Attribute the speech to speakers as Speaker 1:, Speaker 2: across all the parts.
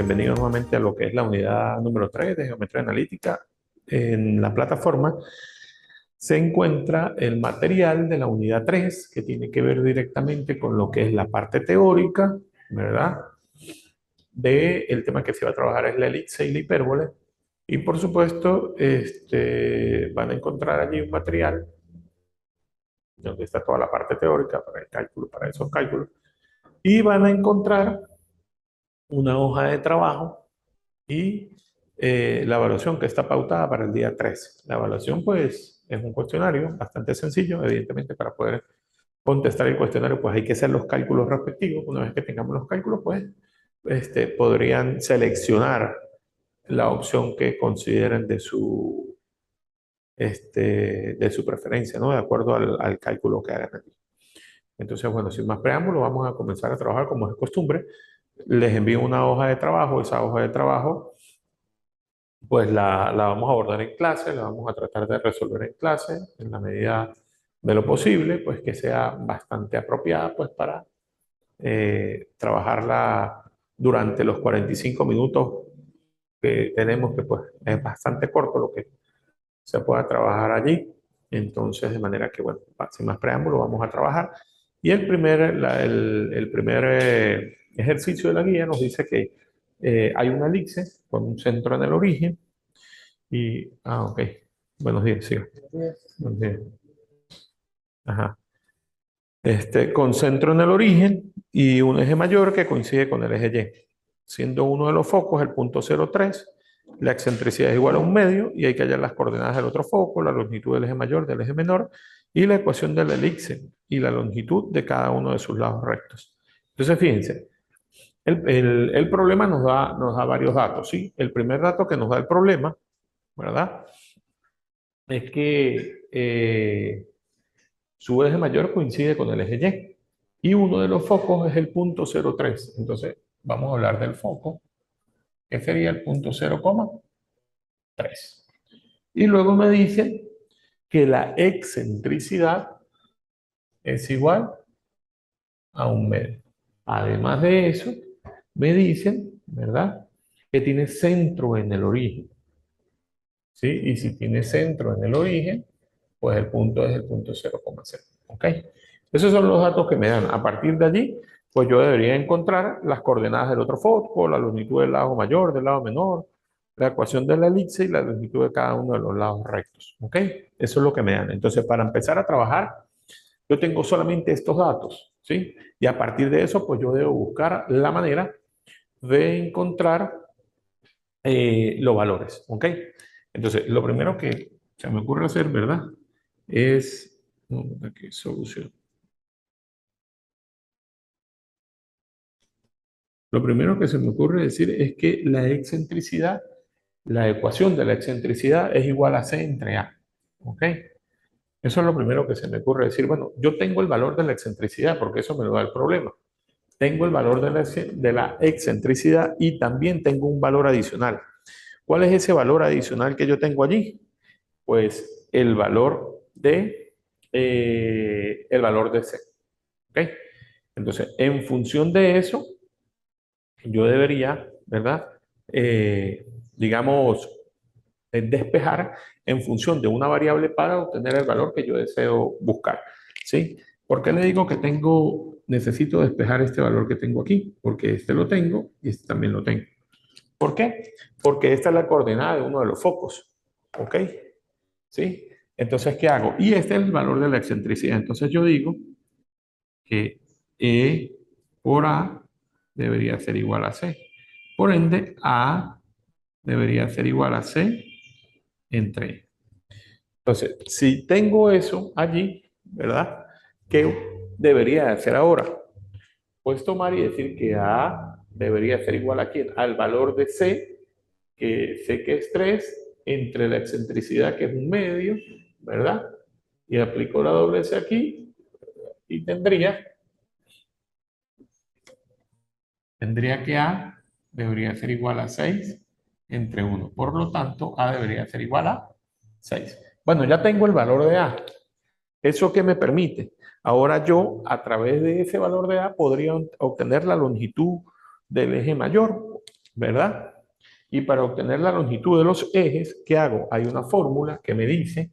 Speaker 1: Bienvenidos nuevamente a lo que es la unidad número 3 de Geometría Analítica. En la plataforma se encuentra el material de la unidad 3 que tiene que ver directamente con lo que es la parte teórica, ¿verdad? Del tema que se va a trabajar es la elipse y la hipérbole. Y por supuesto, van a encontrar allí un material donde está toda la parte teórica para el cálculo, para esos cálculos. Y van a encontrar una hoja de trabajo y la evaluación que está pautada para el día 13. La evaluación, pues, es un cuestionario bastante sencillo. Evidentemente, para poder contestar el cuestionario, pues hay que hacer los cálculos respectivos. Una vez que tengamos los cálculos, pues, podrían seleccionar la opción que consideren de su preferencia, ¿no? De acuerdo al cálculo que hagan aquí. Entonces, bueno, sin más preámbulo, vamos a comenzar a trabajar como es costumbre. Les envío una hoja de trabajo. Esa hoja de trabajo pues la vamos a abordar en clase, la vamos a tratar de resolver en clase en la medida de lo posible, pues que sea bastante apropiada pues para trabajarla durante los 45 minutos que tenemos, que pues es bastante corto lo que se pueda trabajar allí. Entonces, de manera que, bueno, sin más preámbulo, vamos a trabajar. Y el primer ejercicio de la guía nos dice que hay una elipse con un centro en el origen. Ok. Buenos días, sí. Buenos días. Ajá. Con centro en el origen y un eje mayor que coincide con el eje Y. Siendo uno de los focos el punto 03, la excentricidad es igual a un medio y hay que hallar las coordenadas del otro foco, la longitud del eje mayor, del eje menor y la ecuación de la elipse y la longitud de cada uno de sus lados rectos. Entonces, fíjense, el problema nos da varios datos, ¿sí? El primer dato que nos da el problema, ¿verdad? Es que su eje mayor coincide con el eje Y. Y uno de los focos es el punto 03. Entonces, vamos a hablar del foco, que sería el punto 0,3. Y luego me dicen que la excentricidad es igual a un medio. Además de eso, me dicen, ¿verdad?, que tiene centro en el origen. ¿Sí? Y si tiene centro en el origen, pues el punto es el punto 0,0. ¿Ok? Esos son los datos que me dan. A partir de allí, pues yo debería encontrar las coordenadas del otro foco, la longitud del lado mayor, del lado menor, la ecuación de la elipse y la longitud de cada uno de los lados rectos. ¿Ok? Eso es lo que me dan. Entonces, para empezar a trabajar, yo tengo solamente estos datos. ¿Sí? Y a partir de eso, pues yo debo buscar la manera de encontrar los valores. ¿Ok? Entonces, lo primero que se me ocurre hacer, ¿verdad? Es, aquí, solución. Lo primero que se me ocurre decir es que la excentricidad, la ecuación de la excentricidad es igual a C entre A. ¿Ok? Eso es lo primero que se me ocurre decir. Bueno, yo tengo el valor de la excentricidad porque eso me lo da el problema. Tengo el valor de la excentricidad y también tengo un valor adicional. ¿Cuál es ese valor adicional que yo tengo allí? Pues el valor de C. ¿Ok? Entonces, en función de eso, yo debería, ¿verdad? Digamos, despejar en función de una variable para obtener el valor que yo deseo buscar. ¿Sí? ¿Por qué le digo que necesito despejar este valor que tengo aquí? Porque este lo tengo y este también lo tengo. ¿Por qué? Porque esta es la coordenada de uno de los focos. ¿Ok? ¿Sí? Entonces, ¿qué hago? Y este es el valor de la excentricidad. Entonces yo digo que E por A debería ser igual a C. Por ende, A debería ser igual a C entre E. Entonces, si tengo eso allí, ¿verdad? ¿Qué debería hacer ahora? Pues tomar y decir que A debería ser igual a ¿quién? Al valor de C, que sé que es 3, entre la excentricidad, que es un medio, ¿verdad? Y aplico la doble C aquí y tendría que A debería ser igual a 6 entre 1. Por lo tanto, A debería ser igual a 6. Bueno, ya tengo el valor de A. ¿Eso qué me permite? Ahora yo, a través de ese valor de A, podría obtener la longitud del eje mayor. ¿verdad? Y para obtener la longitud de los ejes, ¿qué hago? Hay una fórmula que me dice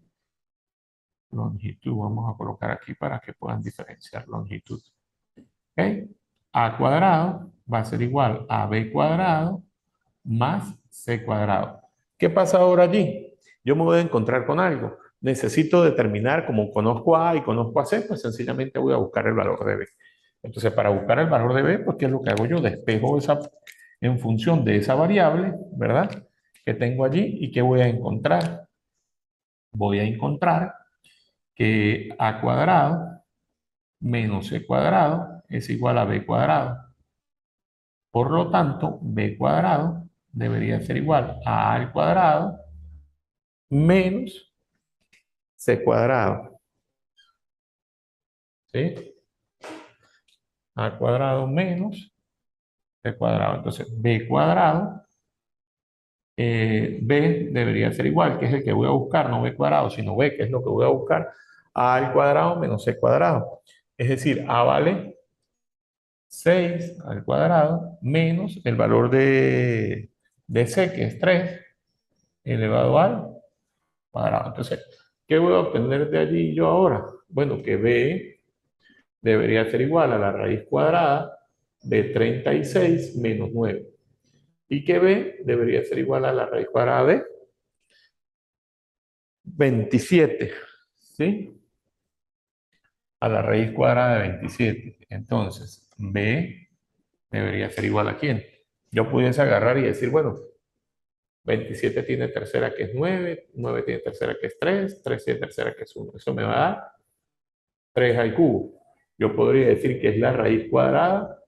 Speaker 1: longitud, vamos a colocar aquí para que puedan diferenciar longitud. ¿Ok? A cuadrado va a ser igual a b cuadrado más c cuadrado. ¿Qué pasa ahora allí? Yo me voy a encontrar con algo. Necesito determinar, como conozco a y conozco a c, pues sencillamente voy a buscar el valor de b. Entonces, para buscar el valor de b, pues ¿qué es lo que hago yo? Despejo esa en función de esa variable, ¿verdad? Que tengo allí y ¿qué voy a encontrar? Voy a encontrar que a cuadrado menos c cuadrado es igual a b cuadrado. Por lo tanto, b cuadrado debería ser igual a al cuadrado menos c cuadrado. ¿Sí? A cuadrado menos c cuadrado. Entonces, b cuadrado, b debería ser igual, que es el que voy a buscar, no b cuadrado, sino b, que es lo que voy a buscar, a al cuadrado menos c cuadrado. Es decir, a vale 6 al cuadrado menos el valor de c, que es 3, elevado al cuadrado. Entonces, ¿qué voy a obtener de allí yo ahora? Bueno, que b debería ser igual a la raíz cuadrada de 36 menos 9. Y que b debería ser igual a la raíz cuadrada de 27. ¿Sí? A la raíz cuadrada de 27. Entonces, b debería ser igual a ¿quién? Yo pudiese agarrar y decir, bueno, 27 tiene tercera que es 9, 9 tiene tercera que es 3, 3 tiene tercera que es 1. Eso me va a dar 3 al cubo. Yo podría decir que es la raíz cuadrada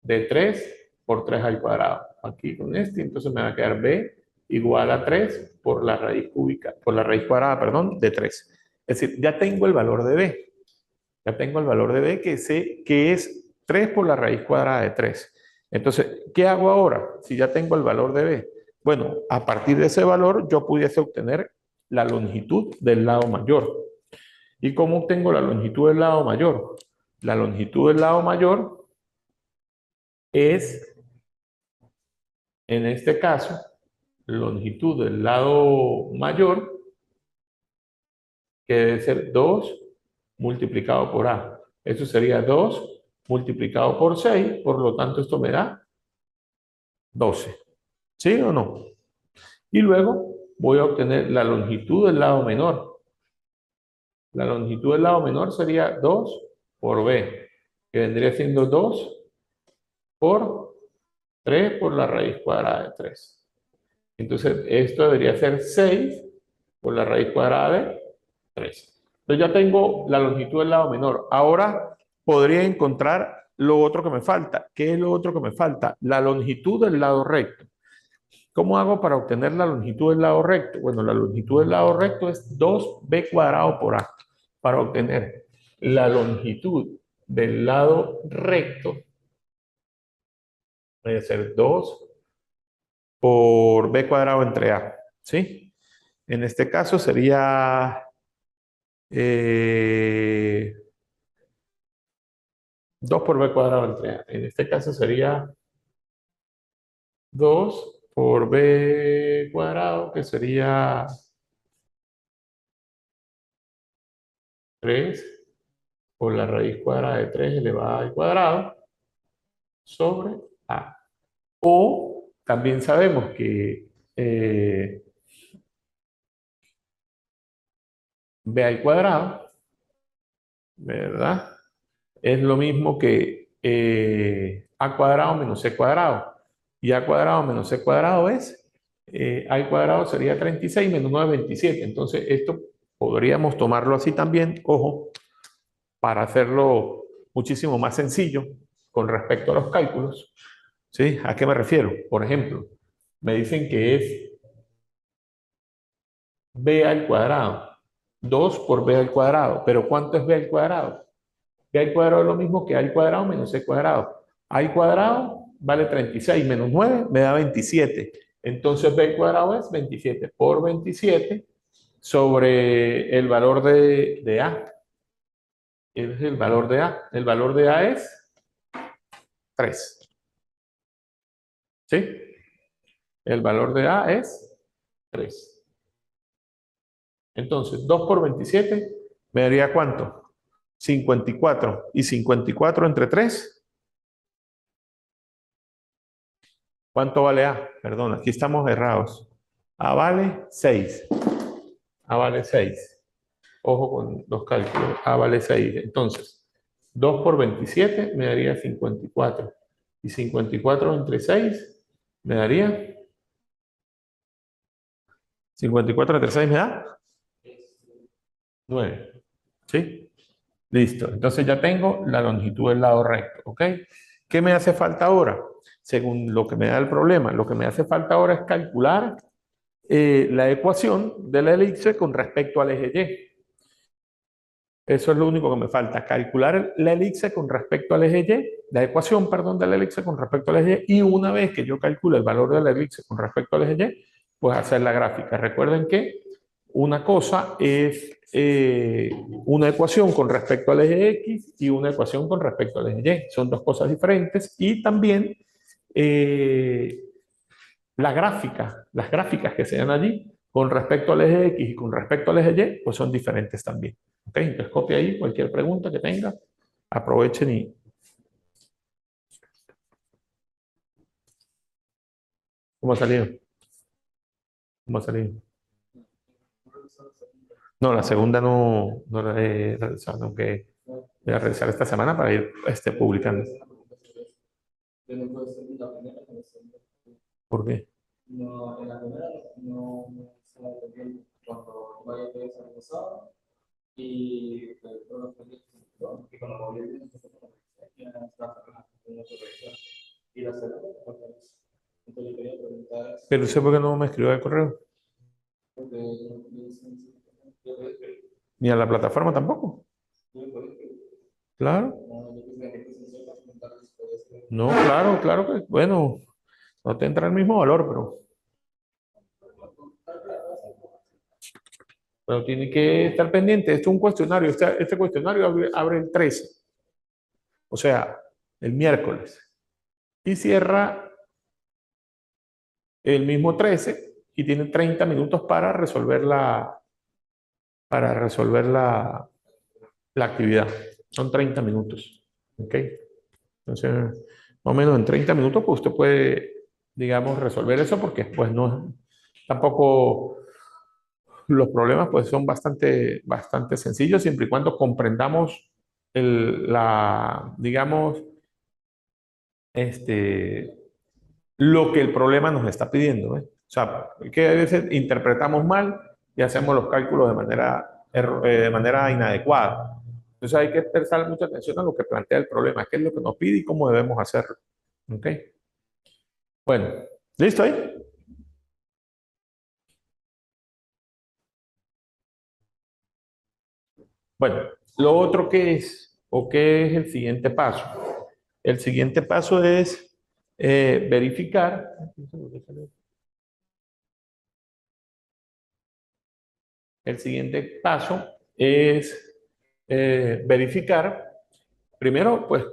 Speaker 1: de 3 por 3 al cuadrado. Aquí con este, entonces me va a quedar b igual a 3 por la raíz cúbica, por la raíz cuadrada, perdón, de 3. Es decir, ya tengo el valor de b. Ya tengo el valor de b que sé que es 3 por la raíz cuadrada de 3. Entonces, ¿qué hago ahora? Si ya tengo el valor de b. Bueno, a partir de ese valor yo pudiese obtener la longitud del lado mayor. ¿Y cómo obtengo la longitud del lado mayor? La longitud del lado mayor es, en este caso, longitud del lado mayor, que debe ser 2 multiplicado por a. Eso sería 2 multiplicado por 6, por lo tanto esto me da 12. ¿Sí o no? Y luego voy a obtener la longitud del lado menor. La longitud del lado menor sería 2 por b, que vendría siendo 2 por 3 por la raíz cuadrada de 3. Entonces, esto debería ser 6 por la raíz cuadrada de 3. Entonces, ya tengo la longitud del lado menor. Ahora podría encontrar lo otro que me falta. ¿Qué es lo otro que me falta? La longitud del lado recto. ¿Cómo hago para obtener la longitud del lado recto? Bueno, la longitud del lado recto es 2b cuadrado por a. Para obtener la longitud del lado recto, debe ser 2 por b cuadrado entre a. ¿Sí? En este caso sería 2 por b cuadrado entre a. En este caso sería 2 por b cuadrado, que sería 3 por la raíz cuadrada de 3 elevada al cuadrado sobre a. O también sabemos que b al cuadrado, ¿verdad? Es lo mismo que a cuadrado menos c cuadrado. Y a cuadrado menos c cuadrado es, a al cuadrado sería 36 menos 9, 27. Entonces esto podríamos tomarlo así también, ojo, para hacerlo muchísimo más sencillo con respecto a los cálculos. ¿Sí? ¿A qué me refiero? Por ejemplo, me dicen que es b al cuadrado. 2 por b al cuadrado. ¿Pero cuánto es b al cuadrado? B al cuadrado es lo mismo que a al cuadrado menos c cuadrado. A al cuadrado vale 36 menos 9 me da 27. Entonces b al cuadrado es 27 por 27 sobre el valor de a. Es el valor de a. El valor de a es 3. ¿Sí? El valor de A es 3. Entonces, 2 por 27 me daría ¿cuánto? 54. Y 54 entre 3, ¿cuánto vale A? Perdón, aquí estamos errados. A vale 6. A vale 6. Ojo con los cálculos. A vale 6. Entonces, 2 por 27 me daría 54. Y 54 entre 6 me daría 54 entre 6 me da 9. ¿Sí? Listo. Entonces ya tengo la longitud del lado recto. ¿Ok? ¿Qué me hace falta ahora? Según lo que me da el problema, lo que me hace falta ahora es calcular la ecuación de la elipse con respecto al eje Y. Eso es lo único que me falta, calcular la elipse con respecto al eje Y, la ecuación, perdón, de la elipse con respecto al eje Y, y una vez que yo calcule el valor de la elipse con respecto al eje Y, pues hacer la gráfica. Recuerden que una cosa es una ecuación con respecto al eje X y una ecuación con respecto al eje Y. Son dos cosas diferentes y también eh, las gráficas que se dan allí con respecto al eje X y con respecto al eje Y, pues son diferentes también. ¿Ok? Entonces copia ahí cualquier pregunta que tenga, aprovechen y... ¿Cómo ha salido? ¿Cómo ha salido? No, la segunda no la he realizado, tengo que voy a realizar esta semana para ir publicando. ¿Por qué? No, en la primera no se la entendí cuando vaya a ser pasado y cuando volví ya está y la segunda, entonces yo quería preguntar. Pero sé por qué no me escribió el correo. Ni a la plataforma tampoco. Claro. No, claro que, bueno, no te entra el mismo valor, pero tiene que estar pendiente. Esto es un cuestionario. Este cuestionario abre el 13, o sea, el miércoles. Y cierra el mismo 13 y tiene 30 minutos para resolver la actividad. Son 30 minutos. ¿Ok? Entonces, más o menos en 30 minutos, pues usted puede, digamos, resolver eso porque pues no, tampoco los problemas pues son bastante sencillos siempre y cuando comprendamos digamos, este, lo que el problema nos está pidiendo, ¿eh? O sea, que a veces interpretamos mal y hacemos los cálculos de manera inadecuada. Entonces hay que prestar mucha atención a lo que plantea el problema, qué es lo que nos pide y cómo debemos hacerlo. ¿Ok? Bueno, ¿listo ahí? Bueno, lo otro que es, o qué es el siguiente paso. El siguiente paso es verificar. El siguiente paso es verificar, primero, pues,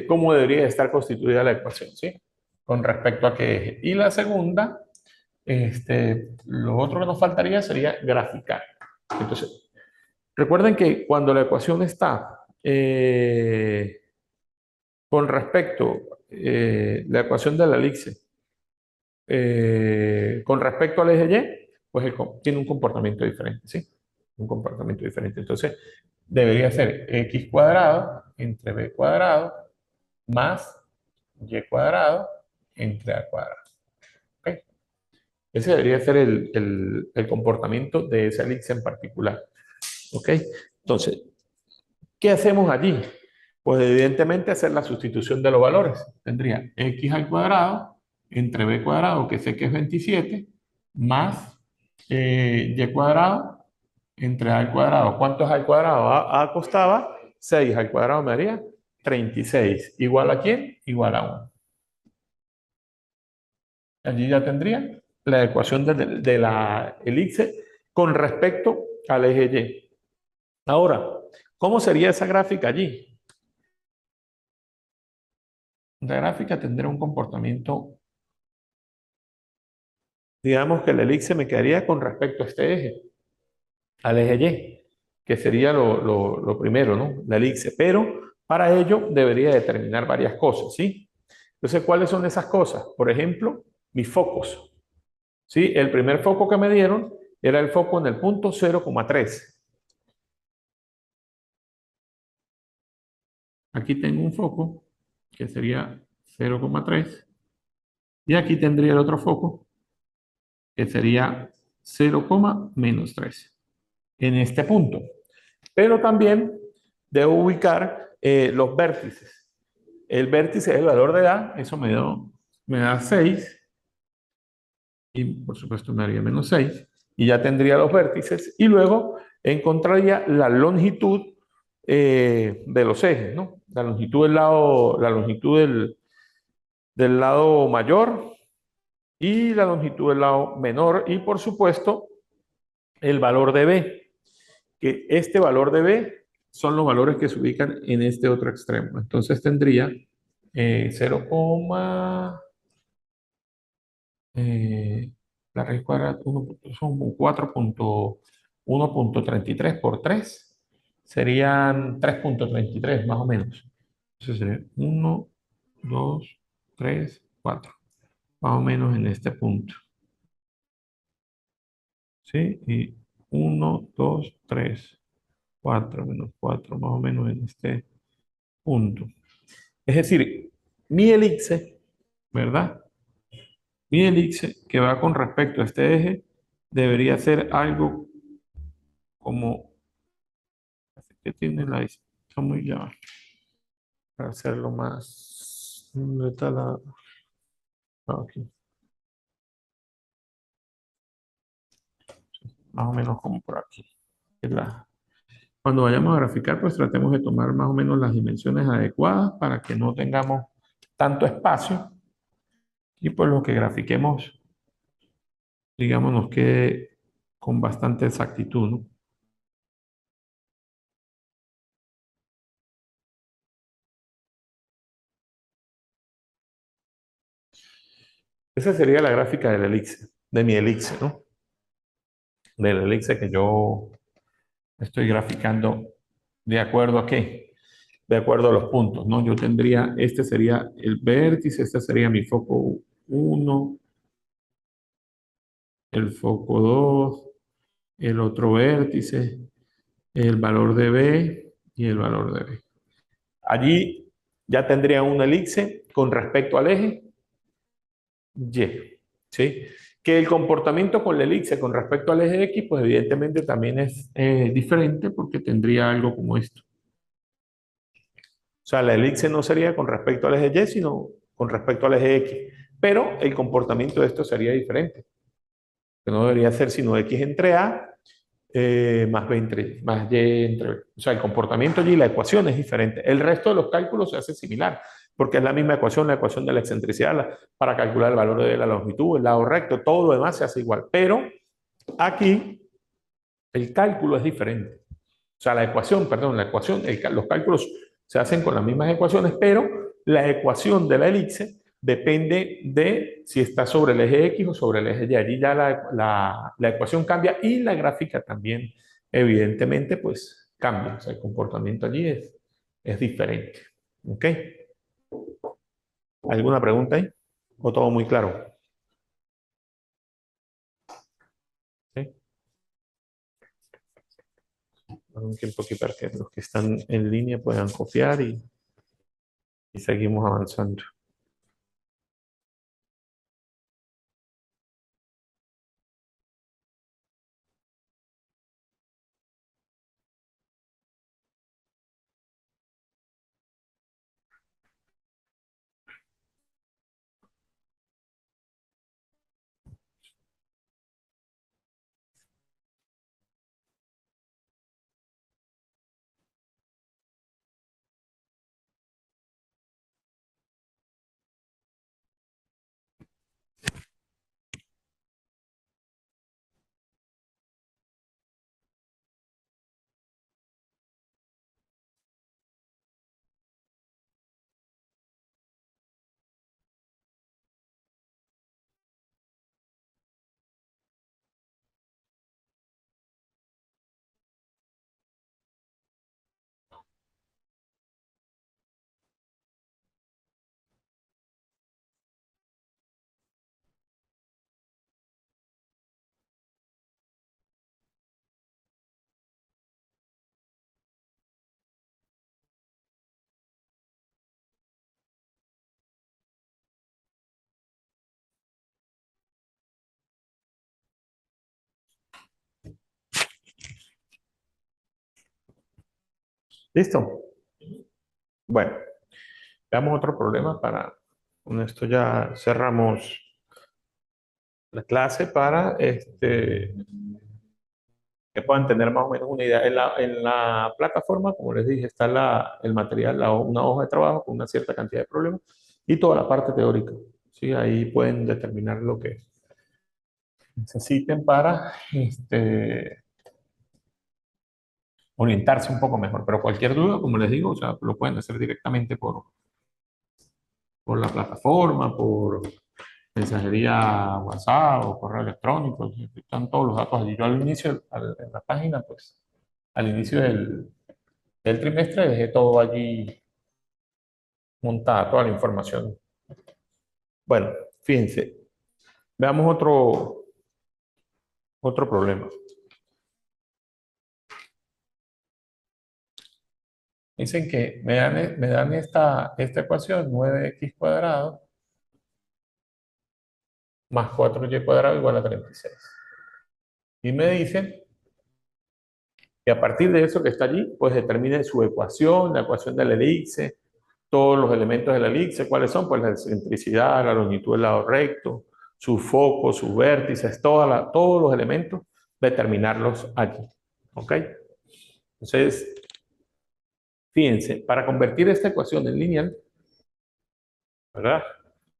Speaker 1: cómo debería estar constituida la ecuación, ¿sí? Con respecto a qué eje. Y la segunda, lo otro que nos faltaría sería graficar. Entonces, recuerden que cuando la ecuación está con respecto, la ecuación de la elipse, con respecto al eje Y, pues tiene un comportamiento diferente, ¿sí? Un comportamiento diferente. Entonces, debería ser x cuadrado entre b cuadrado más y cuadrado entre a cuadrado. ¿Ok? Ese debería ser el comportamiento de esa elipse en particular. ¿Ok? Entonces, ¿qué hacemos allí? Pues evidentemente hacer la sustitución de los valores. Tendría x al cuadrado entre b cuadrado, que sé que es 27, más y cuadrado entre a al cuadrado. ¿Cuánto es a al cuadrado? A costaba 6 al cuadrado me daría 36. ¿Igual a quién? Igual a 1. Allí ya tendría la ecuación de la elipse con respecto al eje Y. Ahora, ¿cómo sería esa gráfica allí? La gráfica tendrá un comportamiento digamos que la elipse me quedaría con respecto a este eje, al eje Y, que sería lo primero, ¿no? La elipse. Pero para ello debería determinar varias cosas, ¿sí? Entonces, ¿cuáles son esas cosas? Por ejemplo, mis focos, ¿sí? El primer foco que me dieron era el foco en el punto 0,3. Aquí tengo un foco que sería 0,3 y aquí tendría el otro foco que sería 0,-3 en este punto. Pero también debo ubicar los vértices. El vértice es el valor de A, eso me da 6 y por supuesto me daría -6 y ya tendría los vértices y luego encontraría la longitud de los ejes, ¿no? La longitud del lado mayor y la longitud del lado menor y por supuesto el valor de B, que este valor de B son los valores que se ubican en este otro extremo. Entonces tendría 0, la raíz cuadrada son 4,1.33 por 3 serían 3,33 más o menos. Entonces sería 1, 2, 3, 4, más o menos en este punto. ¿Sí? Y 1, 2, 3, 4 menos 4, más o menos en este punto. Es decir, mi elipse, ¿verdad? Mi elipse que va con respecto a este eje debería ser algo como que tiene la está muy ya para hacerlo más. ¿Dónde está la? Aquí, más o menos como por aquí. Es cuando vayamos a graficar, pues tratemos de tomar más o menos las dimensiones adecuadas para que no tengamos tanto espacio y pues lo que grafiquemos, digamos, nos quede con bastante exactitud, ¿no? Esa sería la gráfica del elixir, de mi elixir, ¿no? Del elixir que yo estoy graficando de acuerdo a qué, de acuerdo a los puntos, ¿no? Yo tendría, este sería el vértice, este sería mi foco uno, el foco 2, el otro vértice, el valor de B y el valor de B. Allí ya tendría una elipse con respecto al eje Y, ¿sí? Que el comportamiento con la elipse con respecto al eje X, pues evidentemente también es diferente porque tendría algo como esto. O sea, la elipse no sería con respecto al eje Y, sino con respecto al eje X. Pero el comportamiento de esto sería diferente. Que no debería ser sino X entre A más B entre más Y entre B. O sea, el comportamiento allí, la ecuación es diferente. El resto de los cálculos se hace similar, porque es la misma ecuación, la ecuación de la excentricidad, para calcular el valor de la longitud, el lado recto, todo lo demás se hace igual. Pero aquí el cálculo es diferente. O sea, la ecuación, perdón, la ecuación, los cálculos se hacen con las mismas ecuaciones, pero la ecuación de la elipse depende de si está sobre el eje X o sobre el eje Y. Allí ya la ecuación cambia y la gráfica también, evidentemente, pues cambia. O sea, el comportamiento allí es diferente. ¿Ok? ¿Alguna pregunta ahí? ¿O todo muy claro? ¿Sí? Un tiempo aquí para que los que están en línea puedan copiar y seguimos avanzando. ¿Listo? Bueno, veamos otro problema para, con esto ya cerramos la clase para que puedan tener más o menos una idea. En la plataforma, como les dije, está el material, una hoja de trabajo con una cierta cantidad de problemas y toda la parte teórica. ¿Sí? Ahí pueden determinar lo que necesiten para orientarse un poco mejor. Pero cualquier duda, como les digo, o sea, lo pueden hacer directamente por la plataforma, por mensajería WhatsApp o correo electrónico. Están todos los datos allí. Yo al inicio, en la página, pues, al inicio del trimestre dejé todo allí montada, toda la información. Bueno, fíjense, veamos otro problema. Dicen que me dan esta ecuación, 9x cuadrado más 4y cuadrado igual a 36. Y me dicen que a partir de eso que está allí, pues determine su ecuación, la ecuación de la elipse, todos los elementos de la elipse, ¿cuáles son? Pues la excentricidad, la longitud del lado recto, su foco, sus vértices, todos los elementos, determinarlos allí. ¿Ok? Entonces, fíjense, para convertir esta ecuación en lineal, ¿verdad?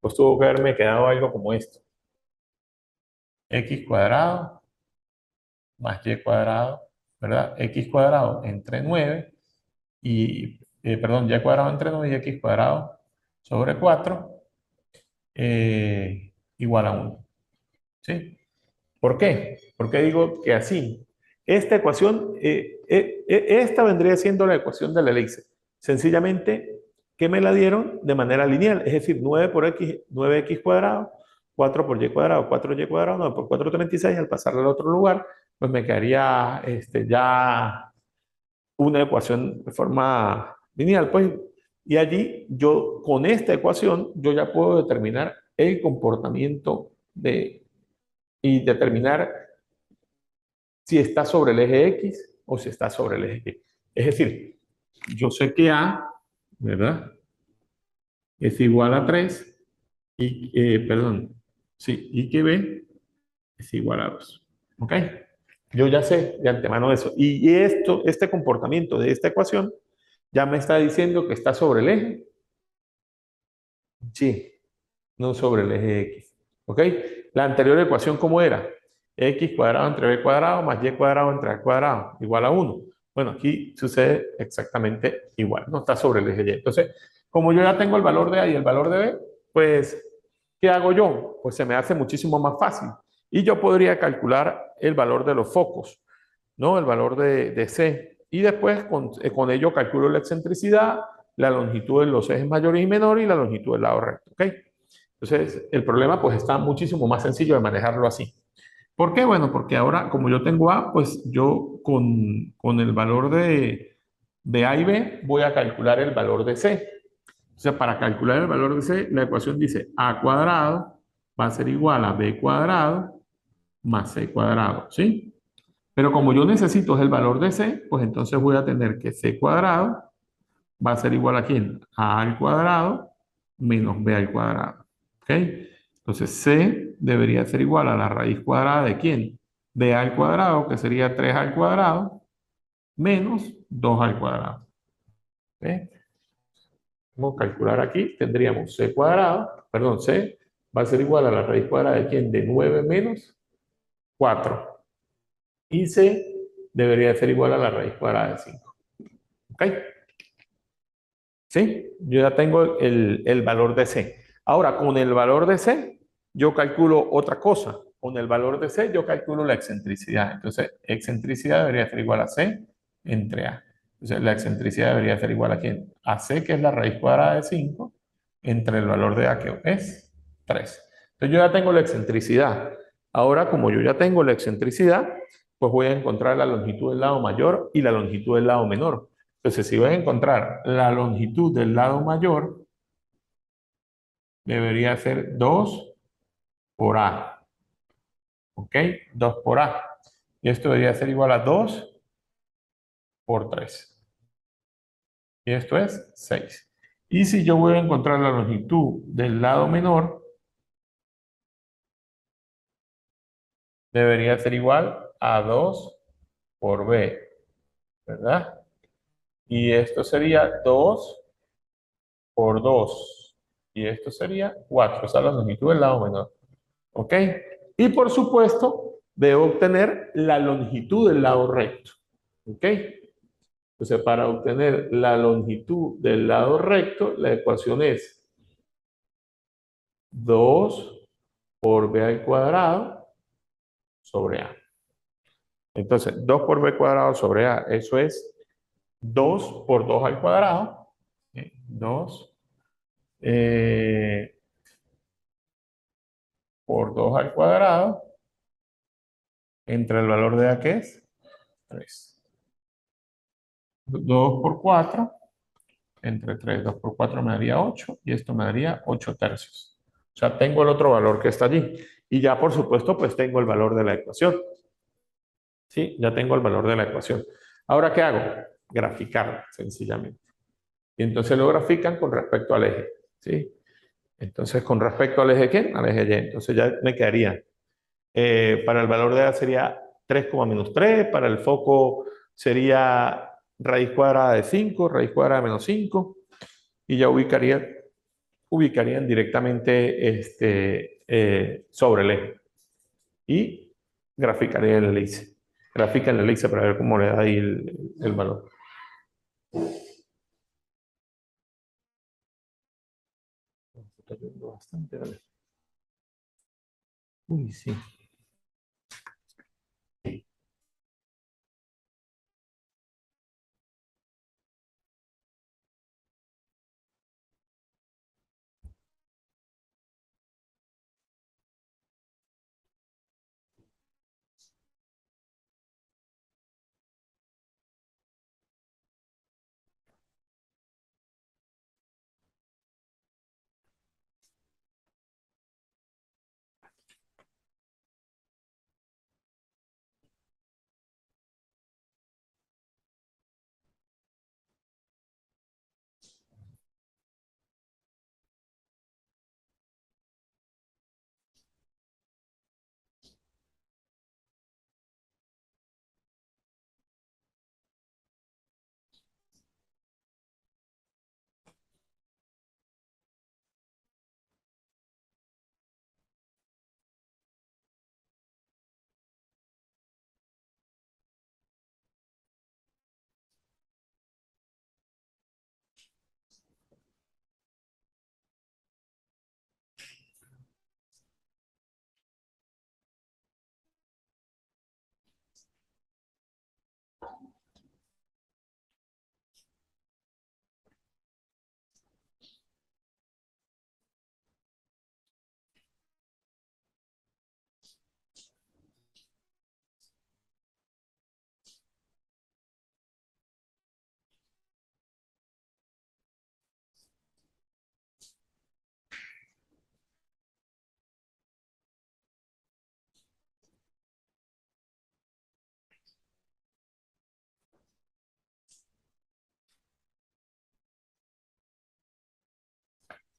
Speaker 1: Pues tuvo que haberme quedado algo como esto. X cuadrado más y cuadrado, ¿verdad? X cuadrado entre 9 perdón, y cuadrado entre 9 y x cuadrado sobre 4 igual a 1. ¿Sí? ¿Por qué? Porque digo que así. Esta ecuación, esta vendría siendo la ecuación de la elipse. Sencillamente, que me la dieron de manera lineal, es decir, 9 por x, 9x cuadrado, 4 por y cuadrado, 4y cuadrado, 9 por 4, 36. Al pasarla al otro lugar, pues me quedaría ya una ecuación de forma lineal. Pues, y allí yo, con esta ecuación, yo ya puedo determinar el comportamiento y determinar si está sobre el eje X o si está sobre el eje Y. Es decir, yo sé que A, ¿verdad? Es igual a 3 y, perdón, sí, y que B es igual a 2. ¿Ok? Yo ya sé de antemano eso. Y este comportamiento de esta ecuación ya me está diciendo que está sobre el eje Y, no sobre el eje X. ¿Ok? La anterior ecuación, ¿cómo era? X cuadrado entre B cuadrado más Y cuadrado entre A cuadrado igual a 1. Bueno, aquí sucede exactamente igual, no está sobre el eje Y. Entonces, como yo ya tengo el valor de A y el valor de B, pues, ¿qué hago yo? Pues se me hace muchísimo más fácil. Y yo podría calcular el valor de los focos, ¿no? El valor de C. Y después con ello calculo la excentricidad, la longitud de los ejes mayores y menores y la longitud del lado recto. ¿Ok? Entonces, el problema pues está muchísimo más sencillo de manejarlo así. ¿Por qué? Bueno, porque ahora como yo tengo A, pues yo con el valor de A y B voy a calcular el valor de C. O sea, para calcular el valor de C, la ecuación dice A cuadrado va a ser igual a B cuadrado más C cuadrado, ¿sí? Pero como yo necesito el valor de C, pues entonces voy a tener que C cuadrado va a ser igual a quién? A al cuadrado menos B al cuadrado. ¿Ok? Entonces C debería ser igual a la raíz cuadrada de quién? B al cuadrado, que sería 3 al cuadrado, menos 2 al cuadrado. ¿Ok? Vamos a calcular aquí, tendríamos C cuadrado, perdón, C va a ser igual a la raíz cuadrada de quién? De 9 menos 4. Y C debería ser igual a la raíz cuadrada de 5. ¿Ok? ¿Sí? Yo ya tengo el valor de C. Ahora, con el valor de C, yo calculo otra cosa. Con el valor de C, yo calculo la excentricidad. Entonces, excentricidad debería ser igual a C entre A. Entonces, la excentricidad debería ser igual a ¿quién? A C, que es la raíz cuadrada de 5, entre el valor de A, que es 3. Entonces, yo ya tengo la excentricidad. Ahora, como yo ya tengo la excentricidad, pues voy a encontrar la longitud del lado mayor y la longitud del lado menor. Entonces, si voy a encontrar la longitud del lado mayor, debería ser 2 por A. ¿Ok? 2 por A. Y esto debería ser igual a 2 por 3. Y esto es 6. Y si yo voy a encontrar la longitud del lado menor, debería ser igual a 2 por b, ¿verdad? Y esto sería 2 por 2. Y esto sería 4. Esa es la longitud del lado menor. ¿Ok? Y por supuesto, debo obtener la longitud del lado recto. ¿Ok? Entonces, para obtener la longitud del lado recto, la ecuación es 2 por b al cuadrado sobre a. Entonces, 2 por b cuadrado sobre a, eso es 2 por 2 al cuadrado. 2 por 2 al cuadrado, entre el valor de a que es 3. 2 por 4, entre 3, 2 por 4 me daría 8 y esto me daría 8 tercios. O sea, tengo el otro valor que está allí. Y ya, por supuesto, pues tengo el valor de la ecuación. ¿Sí? Ya tengo el valor de la ecuación. Ahora, ¿qué hago? Graficarla, sencillamente. Y entonces lo grafican con respecto al eje. ¿Sí? Entonces, con respecto al eje ¿qué? Al eje Y. Entonces ya me quedaría. Para el valor de A sería 3, menos 3. Para el foco sería raíz cuadrada de 5, raíz cuadrada de menos 5. Y ya ubicarían directamente sobre el eje. Y graficaría el elipse. Grafica el elipse para ver cómo le da ahí el valor. Está lloviendo bastante, ¿vale? Uy, sí.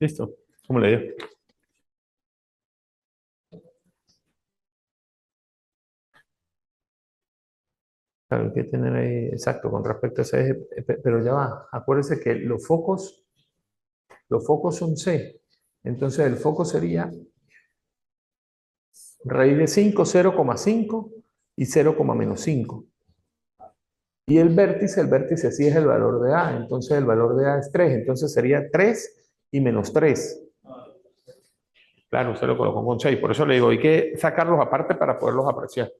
Speaker 1: Listo. ¿Cómo le dio? Claro, hay que tener ahí, exacto, con respecto a ese eje, pero ya va. Acuérdese que los focos son C. Entonces el foco sería raíz de 5, 0,5 y 0,-5. Y el vértice sí es el valor de A. Entonces el valor de A es 3. Entonces sería 3 y menos 3. Claro, usted lo colocó con 6. Por eso le digo, hay que sacarlos aparte para poderlos apreciar.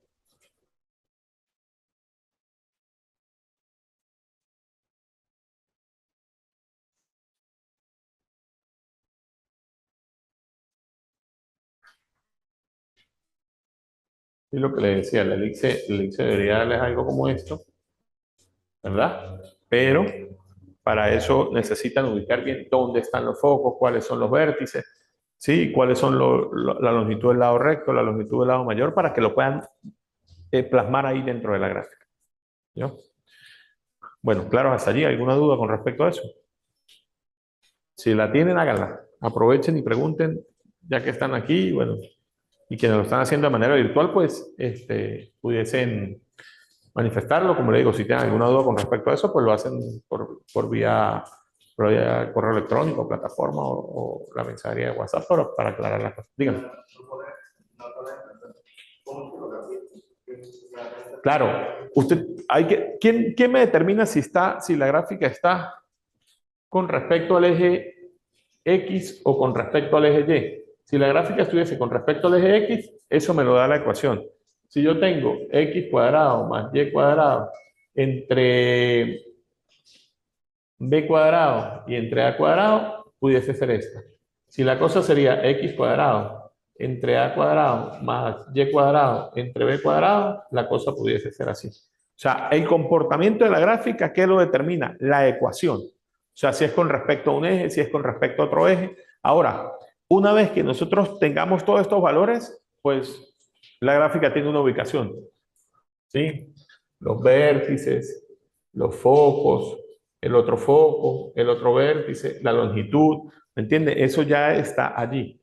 Speaker 1: Y lo que le decía, el elipse debería darles algo como esto, ¿verdad? Pero para eso necesitan ubicar bien dónde están los focos, cuáles son los vértices, ¿sí? Cuáles son la longitud del lado recto, la longitud del lado mayor, para que lo puedan plasmar ahí dentro de la gráfica. ¿No? Bueno, claro, hasta allí, ¿alguna duda con respecto a eso? Si la tienen, háganla. Aprovechen y pregunten, ya que están aquí, bueno, y quienes lo están haciendo de manera virtual, pues pudiesen manifestarlo. Como le digo, si tienen alguna duda con respecto a eso, pues lo hacen por vía correo electrónico, plataforma o la mensajería de WhatsApp para aclarar las cosas. Díganme. Claro, ¿quién me determina si la gráfica está con respecto al eje X o con respecto al eje Y? Si la gráfica estuviese con respecto al eje X, eso me lo da la ecuación. Si yo tengo X cuadrado más Y cuadrado entre B cuadrado y entre A cuadrado, pudiese ser esta. Si la cosa sería X cuadrado entre A cuadrado más Y cuadrado entre B cuadrado, la cosa pudiese ser así. O sea, el comportamiento de la gráfica, ¿qué lo determina? La ecuación. O sea, si es con respecto a un eje, si es con respecto a otro eje. Ahora, una vez que nosotros tengamos todos estos valores, pues la gráfica tiene una ubicación. ¿Sí? Los vértices, los focos, el otro foco, el otro vértice, la longitud, ¿me entiende? Eso ya está allí,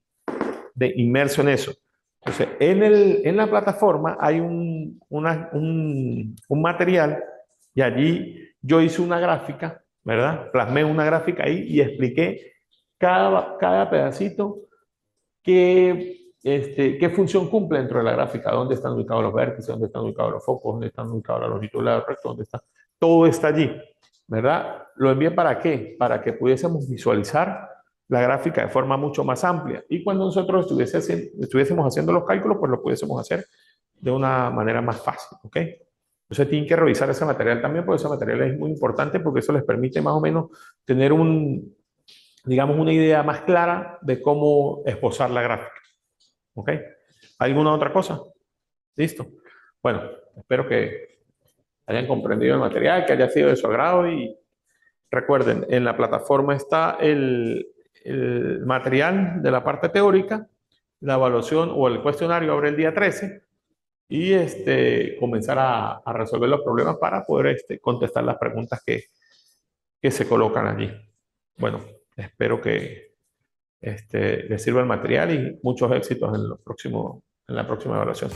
Speaker 1: inmerso en eso. Entonces, en la plataforma hay un material y allí yo hice una gráfica, ¿verdad? Plasmé una gráfica ahí y expliqué cada pedacito qué función cumple dentro de la gráfica, dónde están ubicados los vértices, dónde están ubicados los focos, dónde están ubicados la longitud, la recta, dónde está. Todo está allí, ¿verdad? ¿Lo envié para qué? Para que pudiésemos visualizar la gráfica de forma mucho más amplia. Y cuando nosotros estuviésemos haciendo los cálculos, pues lo pudiésemos hacer de una manera más fácil, ¿ok? Entonces tienen que revisar ese material también, porque ese material es muy importante, porque eso les permite más o menos tener digamos, una idea más clara de cómo esbozar la gráfica. ¿Ok? ¿Alguna otra cosa? Listo. Bueno, espero que hayan comprendido el material, que haya sido de su agrado y recuerden, en la plataforma está el material de la parte teórica, la evaluación o el cuestionario abre el día 13 y comenzar a resolver los problemas para poder contestar las preguntas que se colocan allí. Bueno, espero que les sirva el material y muchos éxitos en la próxima evaluación.